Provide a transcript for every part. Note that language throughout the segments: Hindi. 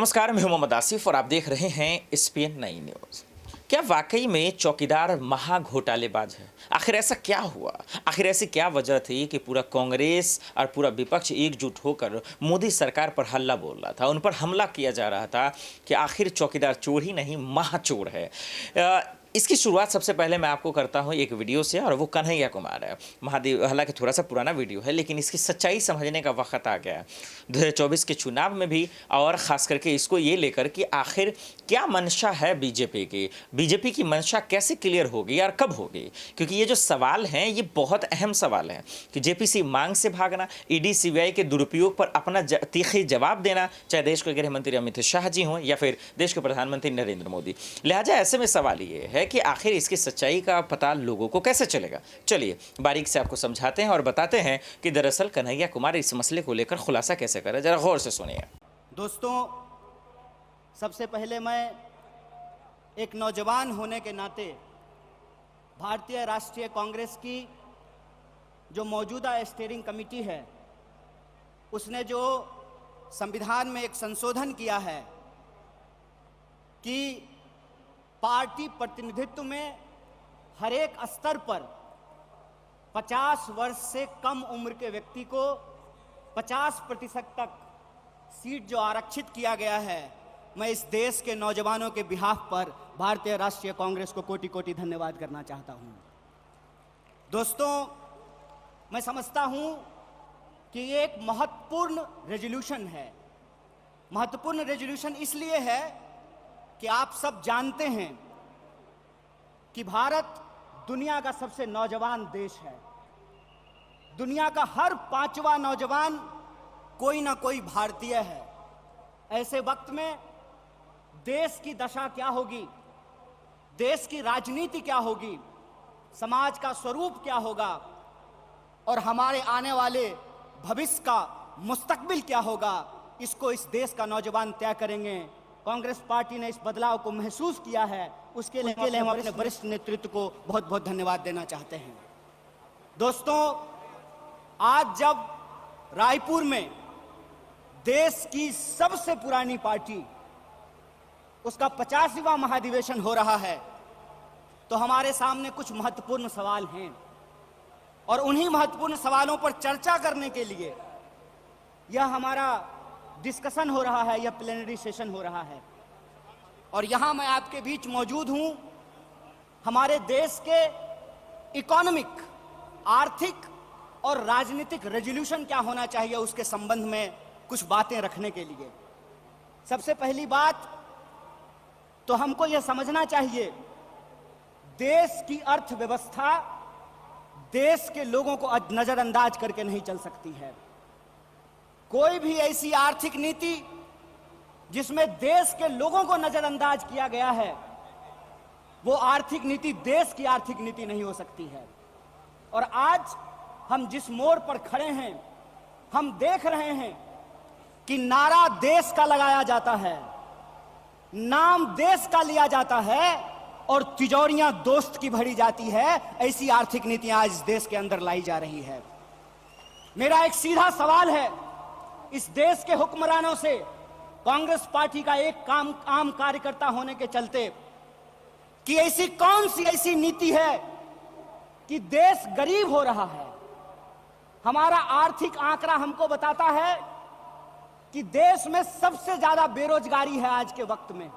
नमस्कार, मैं हूं मोहम्मद आसिफ और आप देख रहे हैं एसपीएन 9 न्यूज़। क्या वाकई में चौकीदार महाघोटालेबाज है? आखिर ऐसा क्या हुआ? आखिर ऐसी क्या वजह थी कि पूरा कांग्रेस और पूरा विपक्ष एकजुट होकर मोदी सरकार पर हल्ला बोल रहा था, उन पर हमला किया जा रहा था कि आखिर चौकीदार चोर ही नहीं महाचोर है। इसकी शुरुआत सबसे पहले मैं आपको करता हूं एक वीडियो से, और वो कन्हैया कुमार है महादेव। हालांकि थोड़ा सा पुराना वीडियो है, लेकिन इसकी सच्चाई समझने का वक्त आ गया है 2024 के चुनाव में भी, और ख़ास करके इसको ये लेकर कि आखिर क्या मंशा है बीजेपी की मंशा कैसे क्लियर होगी और कब होगी। क्योंकि ये जो सवाल हैं ये बहुत अहम सवाल हैं कि जेपीसी मांग से भागना, ईडी सीबीआई के दुरुपयोग पर अपना तीखी जवाब देना, चाहे देश के गृह मंत्री अमित शाह जी हों या फिर देश के प्रधानमंत्री नरेंद्र मोदी। लिहाजा ऐसे में सवाल ये है कि आखिर इसकी सच्चाई का पता लोगों को कैसे चलेगा। चलिए बारीक से आपको समझाते हैं और बताते हैं कि दरअसल कन्हैया कुमार इस मसले को लेकर खुलासा कैसे करें। जरा गौर से सुनिए। दोस्तों, सबसे पहले मैं एक नौजवान होने के नाते भारतीय राष्ट्रीय कांग्रेस की जो मौजूदा स्टीयरिंग कमेटी है उसने जो संविधान में एक संशोधन किया है कि पार्टी प्रतिनिधित्व में हर एक स्तर पर 50 वर्ष से कम उम्र के व्यक्ति को 50% तक सीट जो आरक्षित किया गया है, मैं इस देश के नौजवानों के बिहाफ पर भारतीय राष्ट्रीय कांग्रेस को कोटि कोटि धन्यवाद करना चाहता हूं। दोस्तों, मैं समझता हूं कि ये एक महत्वपूर्ण रेजोल्यूशन है। महत्वपूर्ण रेजोल्यूशन इसलिए है कि आप सब जानते हैं कि भारत दुनिया का सबसे नौजवान देश है। दुनिया का हर 5वां नौजवान कोई ना कोई भारतीय है। ऐसे वक्त में देश की दशा क्या होगी, देश की राजनीति क्या होगी, समाज का स्वरूप क्या होगा और हमारे आने वाले भविष्य का मुस्तकबिल क्या होगा, इसको इस देश का नौजवान तय करेंगे। कांग्रेस पार्टी ने इस बदलाव को महसूस किया है, उसके लिए हम अपने वरिष्ठ नेतृत्व को बहुत बहुत धन्यवाद देना चाहते हैं। दोस्तों, आज जब रायपुर में देश की सबसे पुरानी पार्टी उसका 50वां महाधिवेशन हो रहा है, तो हमारे सामने कुछ महत्वपूर्ण सवाल हैं और उन्हीं महत्वपूर्ण सवालों पर चर्चा करने के लिए यह हमारा डिस्कशन हो रहा है, यह प्लेनरी सेशन हो रहा है। और यहां मैं आपके बीच मौजूद हूं हमारे देश के इकोनॉमिक, आर्थिक और राजनीतिक रेजोल्यूशन क्या होना चाहिए उसके संबंध में कुछ बातें रखने के लिए। सबसे पहली बात तो हमको यह समझना चाहिए, देश की अर्थव्यवस्था देश के लोगों को नजरअंदाज करके नहीं चल सकती है। कोई भी ऐसी आर्थिक नीति जिसमें देश के लोगों को नजरअंदाज किया गया है, वो आर्थिक नीति देश की आर्थिक नीति नहीं हो सकती है। और आज हम जिस मोड़ पर खड़े हैं, हम देख रहे हैं कि नारा देश का लगाया जाता है, नाम देश का लिया जाता है और तिजोरियां दोस्त की भरी जाती है। ऐसी आर्थिक नीतियां आज इस देश के अंदर लाई जा रही है। मेरा एक सीधा सवाल है इस देश के हुक्मरानों से, कांग्रेस पार्टी का एक आम कार्यकर्ता होने के चलते, कि ऐसी कौन सी ऐसी नीति है कि देश गरीब हो रहा है। हमारा आर्थिक आंकड़ा हमको बताता है कि देश में सबसे ज्यादा बेरोजगारी है आज के वक्त में।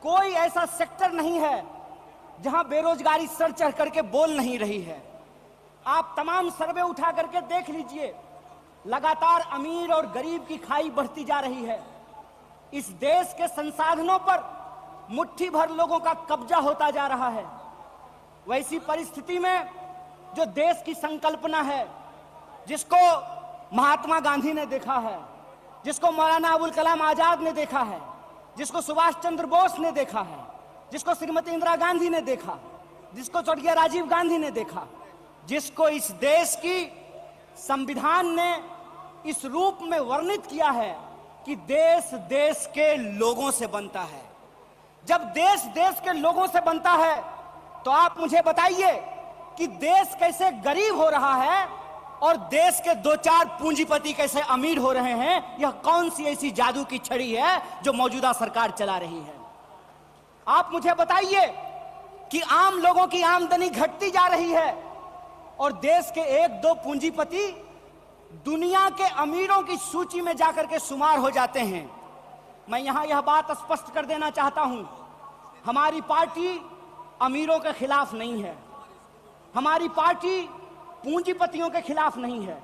कोई ऐसा सेक्टर नहीं है जहां बेरोजगारी सर चढ़ करके बोल नहीं रही है। आप तमाम सर्वे उठा करके देख लीजिए, लगातार अमीर और गरीब की खाई बढ़ती जा रही है। इस देश के संसाधनों पर मुट्ठी भर लोगों का कब्जा होता जा रहा है। वैसी परिस्थिति में जो देश की संकल्पना है, जिसको महात्मा गांधी ने देखा है, जिसको मौलाना अबुल कलाम आजाद ने देखा है, जिसको सुभाष चंद्र बोस ने देखा है, जिसको श्रीमती इंदिरा गांधी ने देखा, जिसको स्वर्गीय राजीव गांधी ने देखा, जिसको इस देश की संविधान ने इस रूप में वर्णित किया है कि देश देश के लोगों से बनता है। जब देश देश के लोगों से बनता है तो आप मुझे बताइए कि देश कैसे गरीब हो रहा है और देश के दो चार पूंजीपति कैसे अमीर हो रहे हैं, यह कौन सी ऐसी जादू की छड़ी है जो मौजूदा सरकार चला रही है? आप मुझे बताइए कि आम लोगों की आमदनी घटती जा रही है और देश के एक दो पूंजीपति दुनिया के अमीरों की सूची में जाकर के शुमार हो जाते हैं। मैं यहां यह बात स्पष्ट कर देना चाहता हूं, हमारी पार्टी अमीरों के खिलाफ नहीं है, हमारी पार्टी पूंजीपतियों के खिलाफ नहीं है,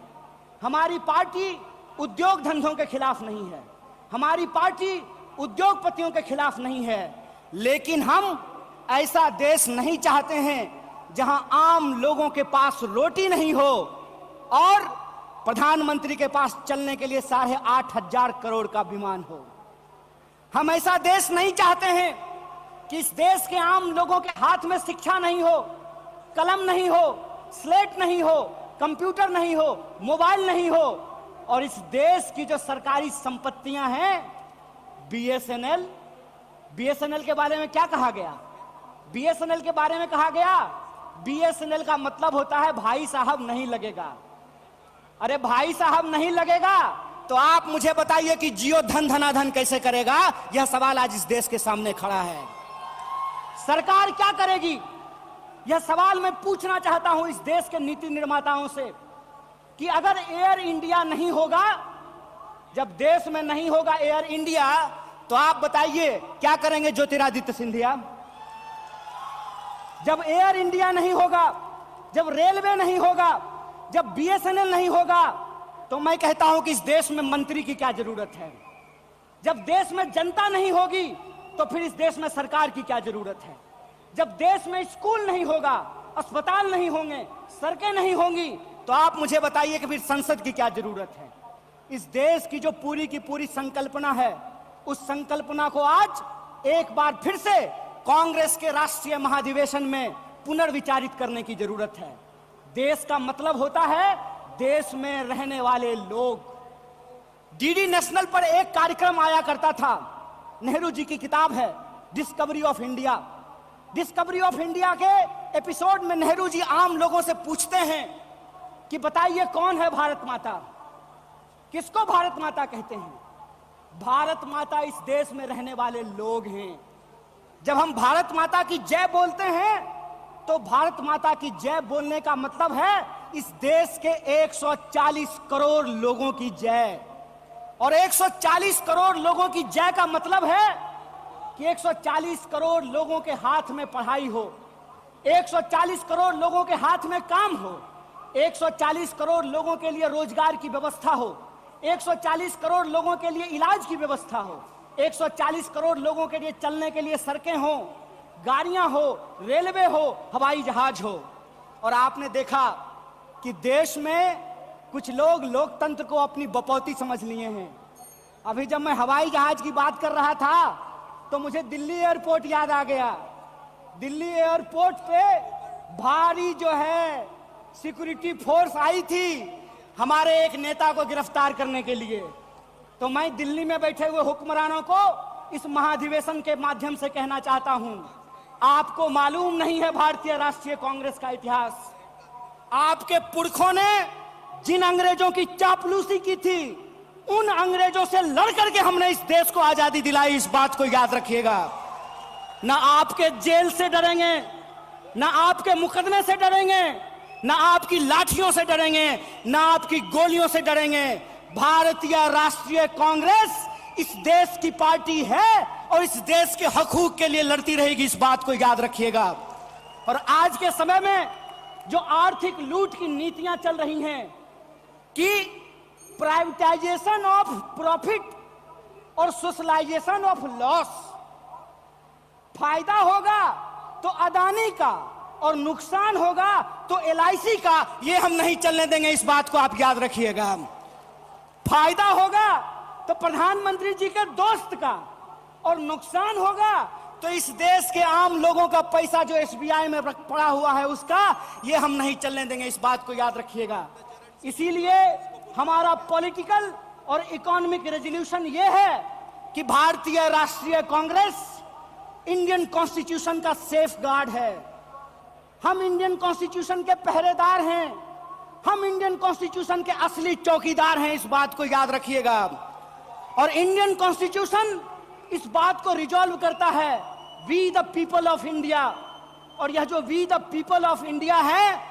हमारी पार्टी उद्योग धंधों के खिलाफ नहीं है, हमारी पार्टी उद्योगपतियों के खिलाफ नहीं है, लेकिन हम ऐसा देश नहीं चाहते हैं जहां आम लोगों के पास रोटी नहीं हो और प्रधानमंत्री के पास चलने के लिए 8,500 करोड़ का विमान हो। हम ऐसा देश नहीं चाहते हैं कि इस देश के आम लोगों के हाथ में शिक्षा नहीं हो, कलम नहीं हो, स्लेट नहीं हो, कंप्यूटर नहीं हो, मोबाइल नहीं हो और इस देश की जो सरकारी संपत्तियां हैं, बीएसएनएल के बारे में क्या कहा गया? बीएसएनएल के बारे में कहा गया बीएसएनएल का मतलब होता है भाई साहब नहीं लगेगा। अरे भाई साहब नहीं लगेगा तो आप मुझे बताइए कि जियो धन धनाधन कैसे करेगा? यह सवाल आज इस देश के सामने खड़ा है। सरकार क्या करेगी? यह सवाल मैं पूछना चाहता हूं इस देश के नीति निर्माताओं से कि अगर एयर इंडिया नहीं होगा, जब देश में नहीं होगा एयर इंडिया, तो आप बताइए क्या करेंगे ज्योतिरादित्य सिंधिया? जब एयर इंडिया नहीं होगा, जब रेलवे नहीं होगा, जब बीएसएनएल नहीं होगा, तो मैं कहता हूं कि इस देश में मंत्री की क्या जरूरत है? जब देश में जनता नहीं होगी तो फिर इस देश में सरकार की क्या जरूरत है? जब देश में स्कूल नहीं होगा, अस्पताल नहीं होंगे, सड़कें नहीं होंगी, तो आप मुझे बताइए कि फिर संसद की क्या जरूरत है? इस देश की जो पूरी की पूरी संकल्पना है, उस संकल्पना को आज एक बार फिर से कांग्रेस के राष्ट्रीय महाधिवेशन में पुनर्विचारित करने की जरूरत है। देश का मतलब होता है देश में रहने वाले लोग। डीडी नेशनल पर एक कार्यक्रम आया करता था, नेहरू जी की किताब है discovery of India. Discovery of India के एपिसोड में नेहरू जी आम लोगों से पूछते हैं कि बताइए कौन है भारत माता? किसको भारत माता कहते हैं? भारत माता इस देश में रहने वाले लोग हैं। जब हम भारत माता की जय बोलते हैं तो भारत माता की जय बोलने का मतलब है इस देश के 140 करोड़ लोगों की जय। और 140 करोड़ लोगों की जय का मतलब है कि 140 करोड़ लोगों के हाथ में पढ़ाई हो, 140 करोड़ लोगों के हाथ में काम हो, 140 करोड़ लोगों के लिए रोजगार की व्यवस्था हो, 140 करोड़ लोगों के लिए इलाज की व्यवस्था हो, 140 करोड़ लोगों के लिए चलने के लिए सड़कें हो, गाड़ियां हो, रेलवे हो, हवाई जहाज हो। और आपने देखा कि देश में कुछ लोग लोकतंत्र को अपनी बपौती समझ लिए हैं। अभी जब मैं हवाई जहाज की बात कर रहा था तो मुझे दिल्ली एयरपोर्ट याद आ गया। दिल्ली एयरपोर्ट पे भारी जो है सिक्योरिटी फोर्स आई थी हमारे एक नेता को गिरफ्तार करने के लिए। तो मैं दिल्ली में बैठे हुए हुक्मरानों को इस महाधिवेशन के माध्यम से कहना चाहता हूं, आपको मालूम नहीं है भारतीय राष्ट्रीय कांग्रेस का इतिहास। आपके पुरखों ने जिन अंग्रेजों की चापलूसी की थी, उन अंग्रेजों से लड़ करके हमने इस देश को आजादी दिलाई। इस बात को याद रखिएगा। ना आपके जेल से डरेंगे, ना आपके मुकदमे से डरेंगे, ना आपकी लाठियों से डरेंगे, ना आपकी गोलियों से डरेंगे। भारतीय राष्ट्रीय कांग्रेस इस देश की पार्टी है और इस देश के हकूक के लिए लड़ती रहेगी। इस बात को याद रखिएगा। और आज के समय में जो आर्थिक लूट की नीतियां चल रही हैं कि प्राइवेटाइजेशन ऑफ प्रॉफिट और सोशलाइजेशन ऑफ लॉस, फायदा होगा तो अदानी का और नुकसान होगा तो एलआईसी का, ये हम नहीं चलने देंगे। इस बात को आप याद रखिएगा। फायदा होगा तो प्रधानमंत्री जी के दोस्त का और नुकसान होगा तो इस देश के आम लोगों का पैसा जो एसबीआई में पड़ा हुआ है उसका, ये हम नहीं चलने देंगे। इस बात को याद रखिएगा। इसीलिए हमारा पॉलिटिकल और इकोनॉमिक रेजोल्यूशन ये है कि भारतीय राष्ट्रीय कांग्रेस इंडियन कॉन्स्टिट्यूशन का सेफ गार्ड है। हम इंडियन कॉन्स्टिट्यूशन के पहरेदार हैं। हम इंडियन कॉन्स्टिट्यूशन के असली चौकीदार हैं, इस बात को याद रखिएगा। और इंडियन कॉन्स्टिट्यूशन इस बात को रिजॉल्व करता है, we the people of India. और यह जो we the people of India है,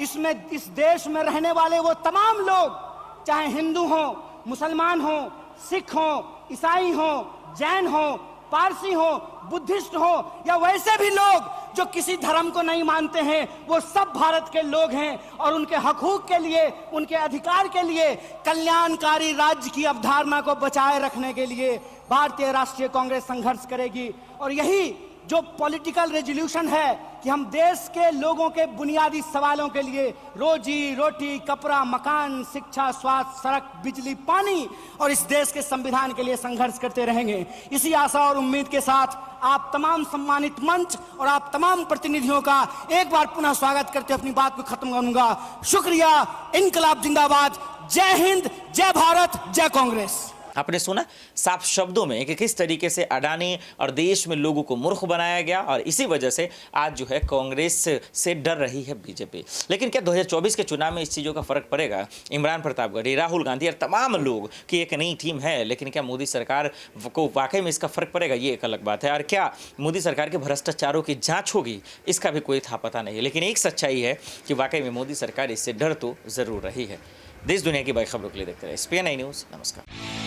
इसमें इस देश में रहने वाले वो तमाम लोग, चाहे हिंदू हो, मुसलमान हो, सिख हो, ईसाई हो, जैन हो, पारसी हो, बुद्धिस्ट हो, या वैसे भी लोग जो किसी धर्म को नहीं मानते हैं, वो सब भारत के लोग हैं। और उनके हकूक के लिए, उनके अधिकार के लिए, कल्याणकारी राज्य की अवधारणा को बचाए रखने के लिए भारतीय राष्ट्रीय कांग्रेस संघर्ष करेगी। और यही जो पॉलिटिकल रेजोल्यूशन है कि हम देश के लोगों के बुनियादी सवालों के लिए, रोजी रोटी, कपड़ा, मकान, शिक्षा, स्वास्थ्य, सड़क, बिजली, पानी और इस देश के संविधान के लिए संघर्ष करते रहेंगे। इसी आशा और उम्मीद के साथ आप तमाम सम्मानित मंच और आप तमाम प्रतिनिधियों का एक बार पुनः स्वागत करते अपनी बात को खत्म करूंगा। शुक्रिया। इनकलाब जिंदाबाद। जय हिंद, जय भारत, जय कांग्रेस। आपने सुना साफ शब्दों में कि किस तरीके से अडानी और देश में लोगों को मूर्ख बनाया गया, और इसी वजह से आज जो है कांग्रेस से डर रही है बीजेपी। लेकिन क्या 2024 के चुनाव में इस चीज़ों का फर्क पड़ेगा? इमरान प्रतापगढ़ी, राहुल गांधी और तमाम लोग की एक नई टीम है, लेकिन क्या मोदी सरकार को वाकई में इसका फर्क पड़ेगा? ये एक अलग बात है। और क्या मोदी सरकार के भ्रष्टाचारों की जाँच होगी? इसका भी कोई था पता नहीं। लेकिन एक सच्चाई है कि वाकई में मोदी सरकार इससे डर तो ज़रूर रही है। देश दुनिया की बड़ी खबरों के लिए देखते रहे SPN न्यूज़। नमस्कार।